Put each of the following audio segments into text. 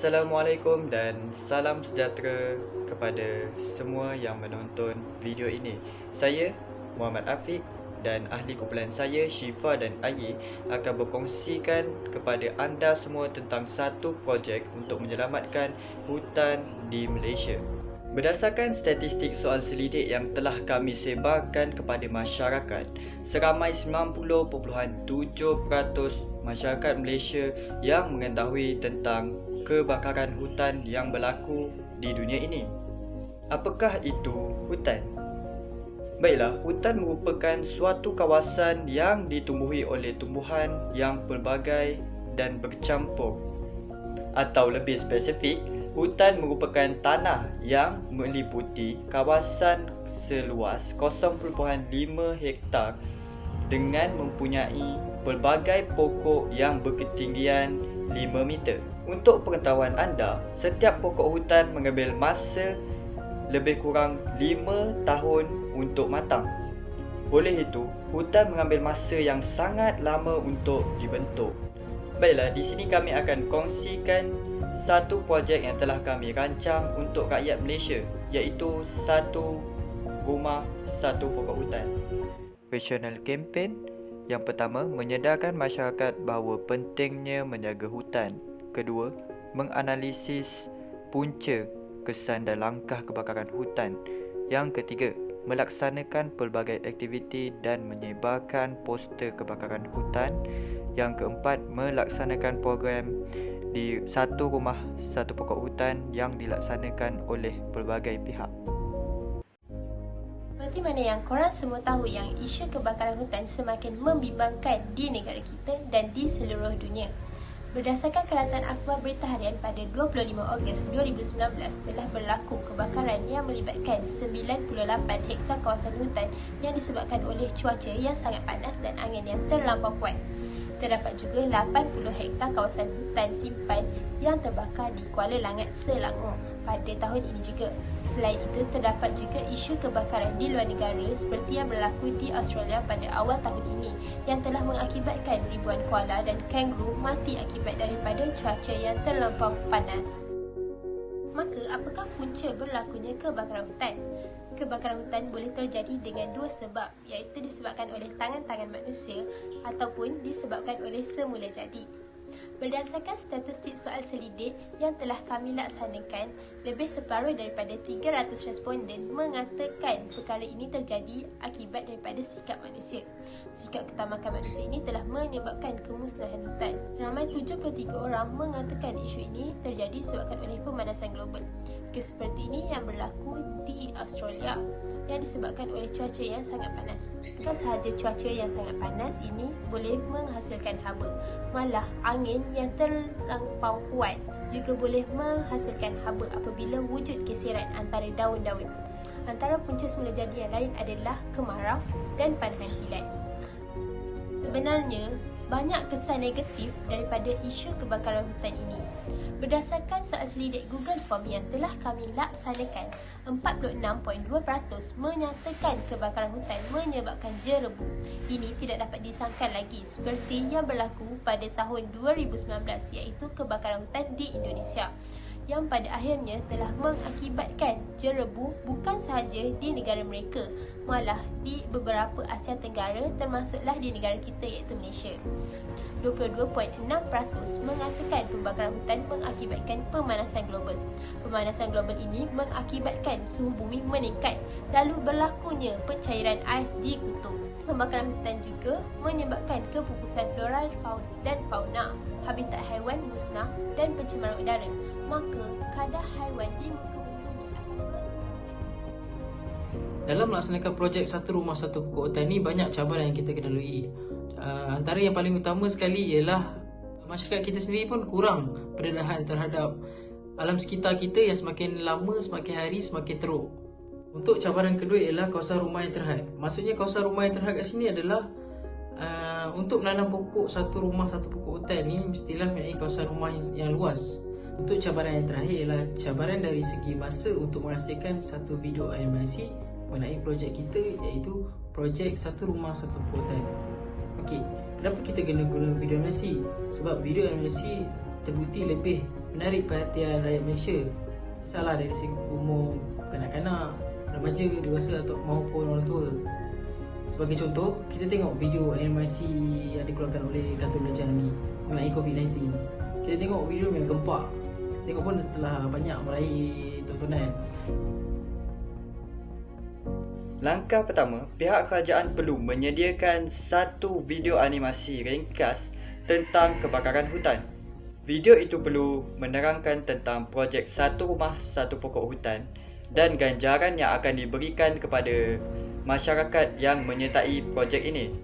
Assalamualaikum dan salam sejahtera kepada semua yang menonton video ini. Saya Muhammad Afiq dan ahli kumpulan saya Syifa dan Ayi akan berkongsikan kepada anda semua tentang satu projek untuk menyelamatkan hutan di Malaysia. Berdasarkan statistik soal selidik yang telah kami sebarkan kepada masyarakat, seramai 90.7% masyarakat Malaysia yang mengetahui tentang kebakaran hutan yang berlaku di dunia ini. Apakah itu hutan? Baiklah, hutan merupakan suatu kawasan yang ditumbuhi oleh tumbuhan yang pelbagai dan bercampur. Atau lebih spesifik, hutan merupakan tanah yang meliputi kawasan seluas 0.5 hektar dengan mempunyai pelbagai pokok yang berketinggian 5 meter. Untuk pengetahuan anda, setiap pokok hutan mengambil masa lebih kurang 5 tahun untuk matang. Oleh itu, hutan mengambil masa yang sangat lama untuk dibentuk. Baiklah, di sini kami akan kongsikan satu projek yang telah kami rancang untuk rakyat Malaysia, iaitu satu rumah, satu pokok hutan. Visional campaign yang pertama, menyedarkan masyarakat bahawa pentingnya menjaga hutan. Kedua, menganalisis punca, kesan dan langkah kebakaran hutan. Yang ketiga, melaksanakan pelbagai aktiviti dan menyebarkan poster kebakaran hutan. Yang keempat, melaksanakan program di satu rumah, satu pokok hutan yang dilaksanakan oleh pelbagai pihak. Seperti mana yang korang semua tahu yang isu kebakaran hutan semakin membimbangkan di negara kita dan di seluruh dunia. Berdasarkan Keratan Akhbar Berita Harian pada 25 Ogos 2019, telah berlaku kebakaran yang melibatkan 98 hektar kawasan hutan yang disebabkan oleh cuaca yang sangat panas dan angin yang terlampau kuat. Terdapat juga 80 hektar kawasan hutan simpan yang terbakar di Kuala Langat, Selangor pada tahun ini juga. Selain itu, terdapat juga isu kebakaran di luar negara seperti yang berlaku di Australia pada awal tahun ini yang telah mengakibatkan ribuan koala dan kanguru mati akibat daripada cuaca yang terlampau panas. Maka, apakah punca berlakunya kebakaran hutan? Kebakaran hutan boleh terjadi dengan dua sebab, iaitu disebabkan oleh tangan-tangan manusia ataupun disebabkan oleh semula jadi. Berdasarkan statistik soal selidik yang telah kami laksanakan, lebih separuh daripada 300 responden mengatakan perkara ini terjadi akibat daripada sikap manusia. Sikap ketamakan manusia ini telah menyebabkan kemusnahan hutan. Ramai 73 orang mengatakan isu ini terjadi disebabkan oleh pemanasan global. Kes seperti ini yang berlaku di Australia yang disebabkan oleh cuaca yang sangat panas. Bukan sahaja cuaca yang sangat panas ini boleh menghasilkan haba, malah angin yang terlampau kuat juga boleh menghasilkan haba apabila wujud geseran antara daun-daun. Antara punca semula jadi yang lain adalah kemarau dan panahan kilat. Sebenarnya, banyak kesan negatif daripada isu kebakaran hutan ini. Berdasarkan soal selidik Google Form yang telah kami laksanakan, 46.2% menyatakan kebakaran hutan menyebabkan jerebu. Ini tidak dapat disangkal lagi seperti yang berlaku pada tahun 2019, iaitu kebakaran hutan di Indonesia, yang pada akhirnya telah mengakibatkan jerebu bukan sahaja di negara mereka, malah di beberapa Asia Tenggara termasuklah di negara kita iaitu Malaysia. 22.6% mengatakan pembakaran hutan mengakibatkan pemanasan global. Pemanasan global ini mengakibatkan suhu bumi meningkat, lalu berlakunya pencairan ais di kutub. Pembakaran hutan juga menyebabkan kepupusan flora dan fauna, habitat haiwan musnah dan pencemaran udara. Maka kadar haiwan di muka bumi ini akan meningkat. Dalam melaksanakan projek satu rumah satu pokok hutan ni, banyak cabaran yang kita kena lalui. Antara yang paling utama sekali ialah masyarakat kita sendiri pun kurang pendedahan terhadap alam sekitar kita yang semakin lama, semakin hari, semakin teruk. Untuk cabaran kedua ialah kawasan rumah yang terhad. Maksudnya kawasan rumah yang terhad kat sini adalah untuk menanam pokok satu rumah satu pokok hutan ni mestilah mempunyai kawasan rumah yang luas. Untuk cabaran yang terakhir ialah cabaran dari segi masa untuk menghasilkan satu video animasi mengenai projek kita, iaitu projek satu rumah satu pokok hutan. Okey, kenapa kita kena guna video animasi? Sebab video animasi terbukti lebih menarik perhatian rakyat Malaysia. Salah dari segi umur kanak-kanak, remaja, dewasa atau maupun orang tua. Sebagai contoh, kita tengok video animasi yang dikeluarkan oleh Kartun Belajar ni mengenai COVID-19. Kita tengok video yang gempak. Tengok pun telah banyak meraih tontonan. Langkah pertama, pihak kerajaan perlu menyediakan satu video animasi ringkas tentang kebakaran hutan. Video itu perlu menerangkan tentang projek satu rumah satu pokok hutan dan ganjaran yang akan diberikan kepada masyarakat yang menyertai projek ini.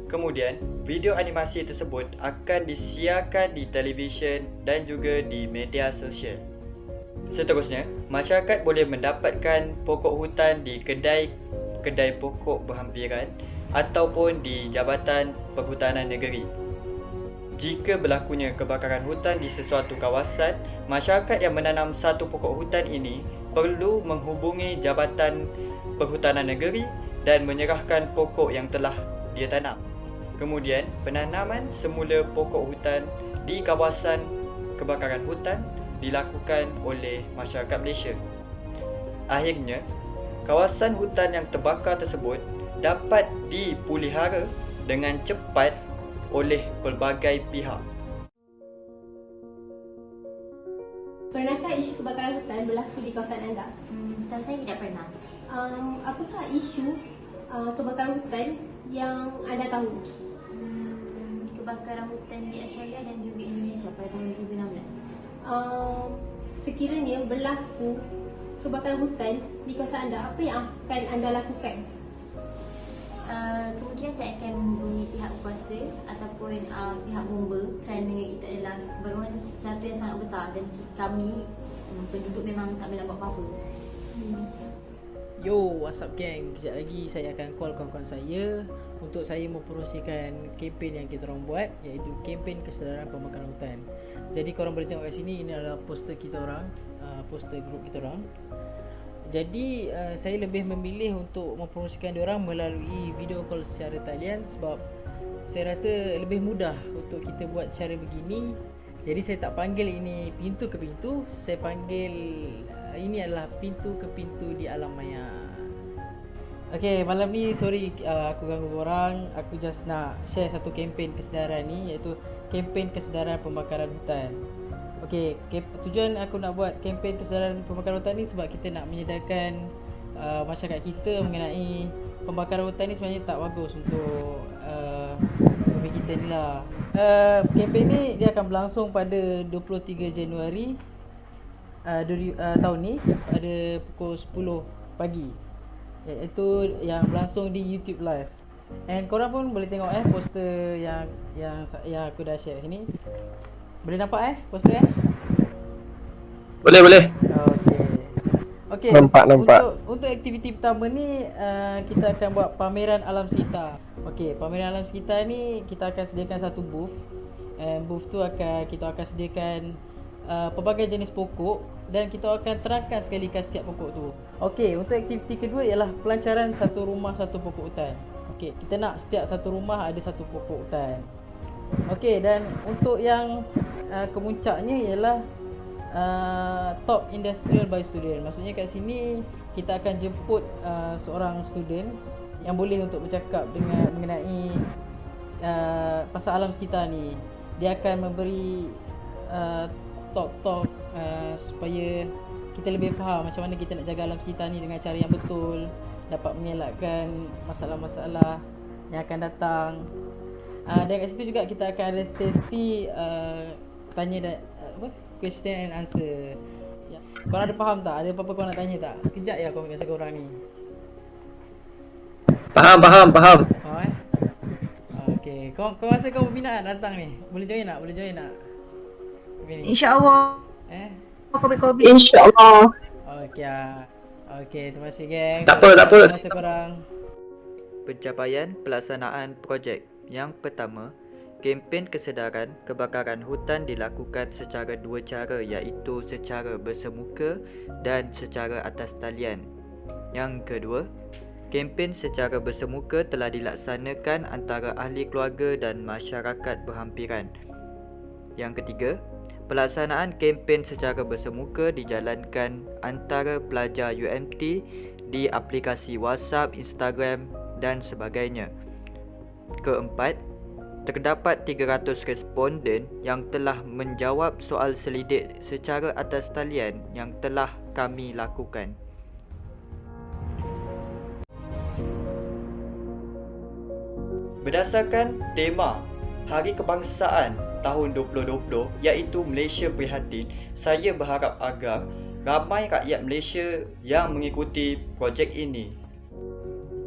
Kemudian, video animasi tersebut akan disiarkan di televisyen dan juga di media sosial. Seterusnya, masyarakat boleh mendapatkan pokok hutan di kedai pokok berhampiran ataupun di Jabatan Perhutanan Negeri. Jika berlakunya kebakaran hutan di sesuatu kawasan, masyarakat yang menanam satu pokok hutan ini perlu menghubungi Jabatan Perhutanan Negeri dan menyerahkan pokok yang telah dia tanam. Kemudian, penanaman semula pokok hutan di kawasan kebakaran hutan dilakukan oleh masyarakat Malaysia. Akhirnya, kawasan hutan yang terbakar tersebut dapat dipulihara dengan cepat oleh pelbagai pihak. Pernahkah isu kebakaran hutan berlaku di kawasan anda? Setahu saya tidak pernah. Apakah isu kebakaran hutan yang anda tahu? Kebakaran hutan di Australia dan juga Indonesia pada tahun 2016. Sekiranya berlaku kebakaran hutan di kawasan anda, apa yang akan anda lakukan? Kemudian saya akan menghubungi pihak kuasa ataupun pihak bomba kerana itu adalah berlaku sesuatu yang sangat besar dan kami penduduk memang tak boleh buat apa-apa. Yo, what's up gang? Sekejap lagi saya akan call kawan-kawan saya untuk saya mempromosikan kempen yang kita orang buat, iaitu kempen kesedaran pembakaran hutan. Jadi korang boleh tengok kat sini, ini adalah poster kita orang, poster grup kita orang. Jadi saya lebih memilih untuk mempromosikan diorang melalui video call secara talian sebab saya rasa lebih mudah untuk kita buat cara begini. Jadi saya tak panggil ini pintu ke pintu, saya panggil ini adalah pintu ke pintu di alam maya. Okay, malam ni sorry aku ganggu korang. Aku just nak share satu kempen kesedaran ni, iaitu kempen kesedaran pembakaran hutan. Okay, tujuan aku nak buat kempen kesedaran pembakaran hutan ni sebab kita nak menyedarkan masyarakat kita mengenai pembakaran hutan ni sebenarnya tak bagus untuk bumi kita ni lah. Kempen ni dia akan berlangsung pada 23 Januari tahun ni pada pukul 10 pagi, iaitu yang berlangsung di YouTube live. And korang pun boleh tengok poster yang aku dah share sini. Boleh nampak poster Boleh. Okey. Nampak. Untuk aktiviti pertama ni kita akan buat pameran alam sekitar. Okey, pameran alam sekitar ni kita akan sediakan satu booth. And booth tu kita akan sediakan pelbagai jenis pokok dan kita akan terangkan sekali khasiat pokok tu. Okey, untuk aktiviti kedua ialah pelancaran satu rumah satu pokok hutan. Okey, kita nak setiap satu rumah ada satu pokok hutan. Okey, dan untuk yang kemuncaknya ialah top industrial by student. Maksudnya kat sini kita akan jemput seorang student yang boleh untuk bercakap dengan mengenai pasal alam sekitar ni. Dia akan memberi talk supaya kita lebih faham macam mana kita nak jaga alam sekitar ni dengan cara yang betul, dapat mengelakkan masalah-masalah yang akan datang. Dan kat situ juga kita akan ada sesi tanya dan question and answer. Ya. Korang ada faham tak? Ada apa-apa korang nak tanya tak? Sekejap ya komen kat korang ni. Faham. Faham Okay. Kau rasa kau berminat nak datang ni? Boleh join tak? InsyaAllah. Kopi. InsyaAllah. Okay, terima kasih geng. Tak apa. Terima kasih korang. Pencapaian pelaksanaan projek. Yang pertama, kempen kesedaran kebakaran hutan dilakukan secara dua cara, iaitu secara bersemuka dan secara atas talian. Yang kedua, kempen secara bersemuka telah dilaksanakan antara ahli keluarga dan masyarakat berhampiran. Yang ketiga, pelaksanaan kempen secara bersemuka dijalankan antara pelajar UMT di aplikasi WhatsApp, Instagram dan sebagainya. Keempat, terdapat 300 responden yang telah menjawab soal selidik secara atas talian yang telah kami lakukan. Berdasarkan tema Hari Kebangsaan tahun 2020 iaitu Malaysia Prihatin, saya berharap agar ramai rakyat Malaysia yang mengikuti projek ini.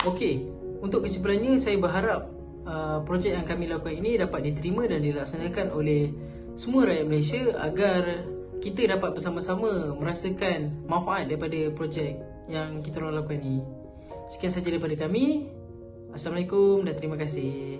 Okey, untuk kesimpulannya saya berharap projek yang kami lakukan ini dapat diterima dan dilaksanakan oleh semua rakyat Malaysia agar kita dapat bersama-sama merasakan manfaat daripada projek yang kita lakukan ini. Sekian sahaja daripada kami. Assalamualaikum dan terima kasih.